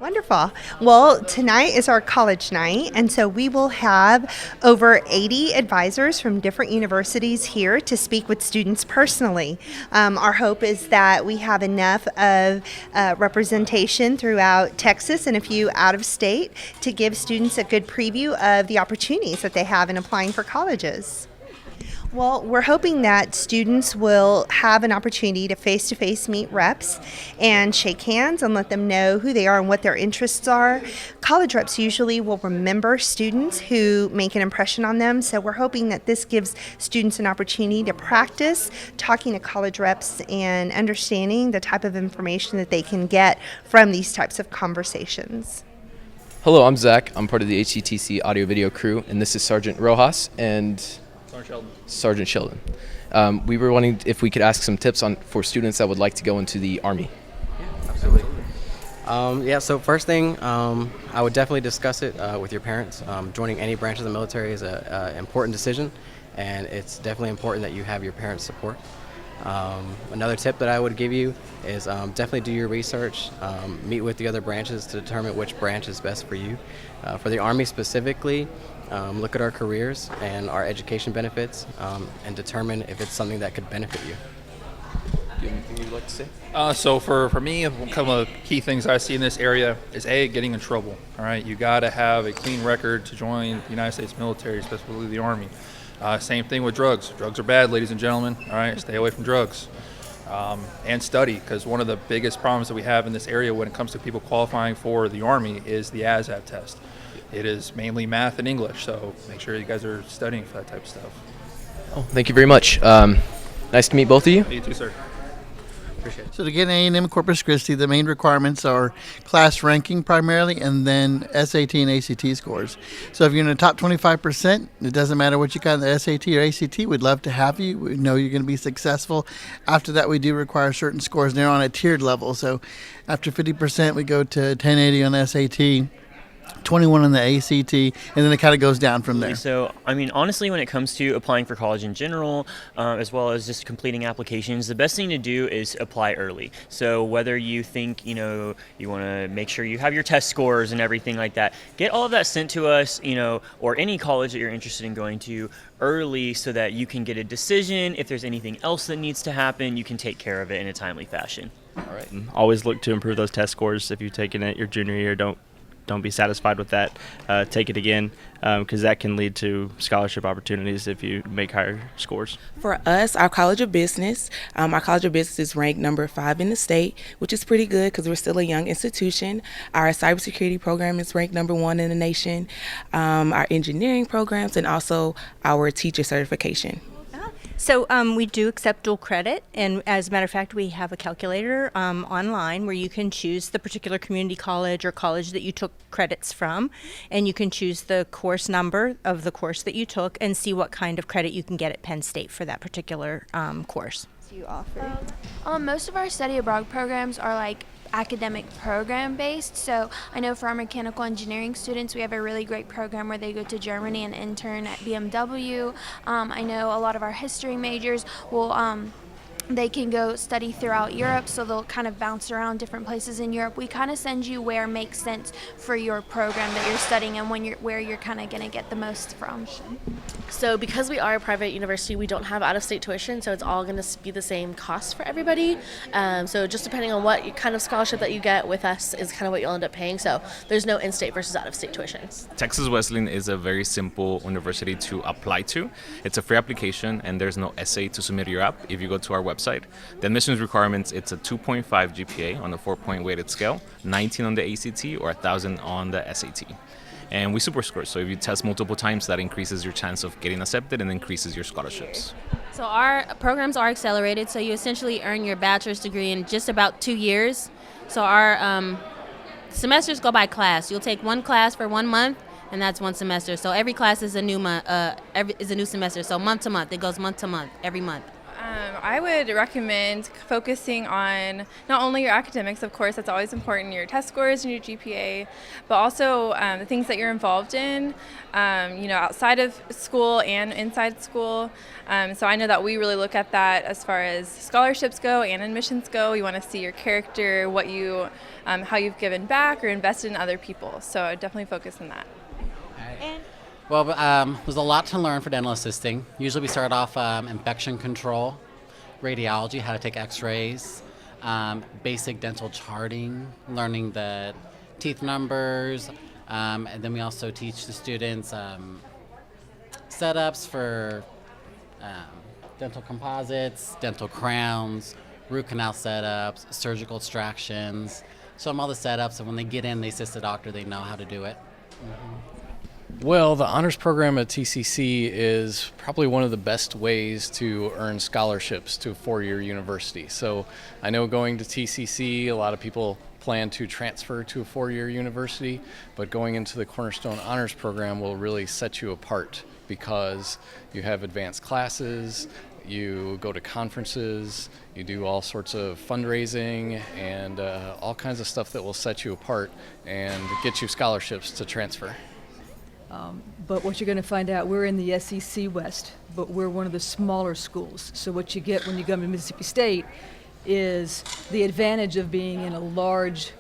Wonderful. Well, tonight is our college night, and so we will have over 80 advisors from different universities here to speak with students personally. Our hope is that we have enough of representation throughout Texas and a few out of state to give students a good preview of the opportunities that they have in applying for colleges. Well, we're hoping that students will have an opportunity to face-to-face meet reps and shake hands and let them know who they are and what their interests are. College reps usually will remember students who make an impression on them, so we're hoping that this gives students an opportunity to practice talking to college reps and understanding the type of information that they can get from these types of conversations. Hello, I'm Zach. I'm part of the HCTC audio video crew, and this is Sergeant Rojas and Sergeant Sheldon. We were wondering if we could ask some tips for students that would like to go into the Army. Yeah, absolutely. So first thing, I would definitely discuss it with your parents. Joining any branch of the military is an important decision, and it's definitely important that you have your parents' support. Another tip that I would give you is definitely do your research, meet with the other branches to determine which branch is best for you. For the Army specifically, look at our careers and our education benefits and determine if it's something that could benefit you. Do you have anything you'd like to say? So for me, a couple of key things I see in this area is getting in trouble. All right, you got to have a clean record to join the United States military, specifically the Army. Same thing with drugs. Drugs are bad, ladies and gentlemen. All right, stay away from drugs. And study, because one of the biggest problems that we have in this area when it comes to people qualifying for the Army is the ASVAB test. It is mainly math and English, so make sure you guys are studying for that type of stuff. Oh, thank you very much. Nice to meet both of you. You too, sir. Appreciate it. So to get an A&M Corpus Christi, the main requirements are class ranking primarily, and then SAT and ACT scores. So if you're in the top 25%, it doesn't matter what you got in the SAT or ACT, we'd love to have you. We know you're going to be successful. After that, we do require certain scores, and they're on a tiered level. So after 50%, we go to 1080 on SAT, 21 on the ACT, and then it kind of goes down from there. So, I mean, honestly, when it comes to applying for college in general, as well as just completing applications, the best thing to do is apply early. So whether you think, you want to make sure you have your test scores and everything like that, get all of that sent to us, or any college that you're interested in going to early so that you can get a decision. If there's anything else that needs to happen, you can take care of it in a timely fashion. All right. And always look to improve those test scores. If you've taken it your junior year, don't be satisfied with that. Take it again, because that can lead to scholarship opportunities if you make higher scores. For us, our College of Business is ranked number 5 in the state, which is pretty good because we're still a young institution. Our cybersecurity program is ranked number 1 in the nation. Our engineering programs, and also our teacher certification. So we do accept dual credit, and as a matter of fact, we have a calculator online where you can choose the particular community college or college that you took credits from, and you can choose the course number of the course that you took and see what kind of credit you can get at Penn State for that particular course. Do you offer? Most of our study abroad programs are like academic program based. So I know for our mechanical engineering students, we have a really great program where they go to Germany and intern at BMW. I know a lot of our history majors will they can go study throughout Europe, so they'll kind of bounce around different places in Europe. We kind of send you where makes sense for your program that you're studying and where you're kind of going to get the most from. So because we are a private university, we don't have out-of-state tuition, so it's all going to be the same cost for everybody. So just depending on what kind of scholarship that you get with us is kind of what you'll end up paying. So there's no in-state versus out-of-state tuitions. Texas Wesleyan is a very simple university to apply to. It's a free application, and there's no essay to submit your app. If you go to our website, the admissions requirements, it's a 2.5 GPA on a 4-point weighted scale, 19 on the ACT, or 1,000 on the SAT. And we super score, so if you test multiple times, that increases your chance of getting accepted and increases your scholarships. So our programs are accelerated, so you essentially earn your bachelor's degree in just about 2 years. So our semesters go by class. You'll take one class for 1 month, and that's one semester. So every class is a new semester. So month to month, it goes month to month, every month. I would recommend focusing on not only your academics, of course, that's always important, your test scores and your GPA, but also the things that you're involved in, outside of school and inside school. So I know that we really look at that as far as scholarships go and admissions go. We want to see your character, what you, how you've given back or invested in other people. So I definitely focus on that. Well, there's a lot to learn for dental assisting. Usually we start off infection control, radiology, how to take x-rays, basic dental charting, learning the teeth numbers, and then we also teach the students setups for dental composites, dental crowns, root canal setups, surgical extractions. Show them all the setups, and when they get in, they assist the doctor, they know how to do it. Well, the honors program at TCC is probably one of the best ways to earn scholarships to a four-year university. So I know going to TCC, a lot of people plan to transfer to a four-year university, but going into the Cornerstone Honors Program will really set you apart because you have advanced classes, you go to conferences, you do all sorts of fundraising and all kinds of stuff that will set you apart and get you scholarships to transfer. But what you're going to find out, we're in the SEC West, but we're one of the smaller schools. So what you get when you come to Mississippi State is the advantage of being in a large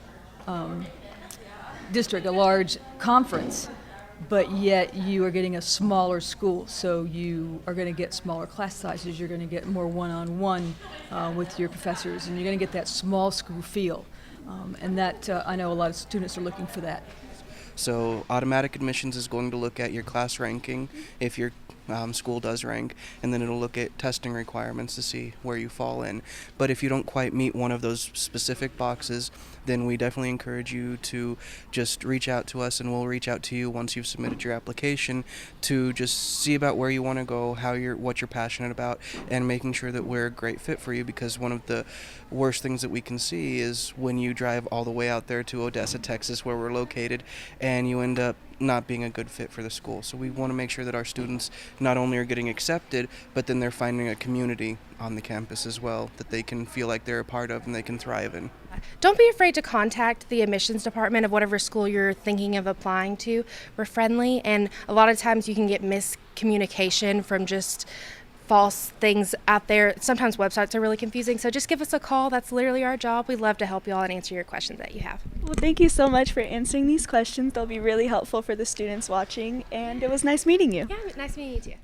district, a large conference, but yet you are getting a smaller school. So you are going to get smaller class sizes, you're going to get more one-on-one with your professors, and you're going to get that small school feel. And that, I know a lot of students are looking for that. So automatic admissions is going to look at your class ranking if your school does rank, and then it'll look at testing requirements to see where you fall in. But if you don't quite meet one of those specific boxes, then we definitely encourage you to just reach out to us, and we'll reach out to you once you've submitted your application to just see about where you want to go, what you're passionate about, and making sure that we're a great fit for you, because one of the worst things that we can see is when you drive all the way out there to Odessa, Texas, where we're located, and you end up not being a good fit for the school. So we want to make sure that our students not only are getting accepted, but then they're finding a community on the campus as well that they can feel like they're a part of and they can thrive in. Don't be afraid to contact the admissions department of whatever school you're thinking of applying to. We're friendly, and a lot of times you can get miscommunication from just false things out there. Sometimes websites are really confusing, so just give us a call. That's literally our job. We'd love to help you all and answer your questions that you have. Well, thank you so much for answering these questions. They'll be really helpful for the students watching, and it was nice meeting you. Yeah, nice meeting you too.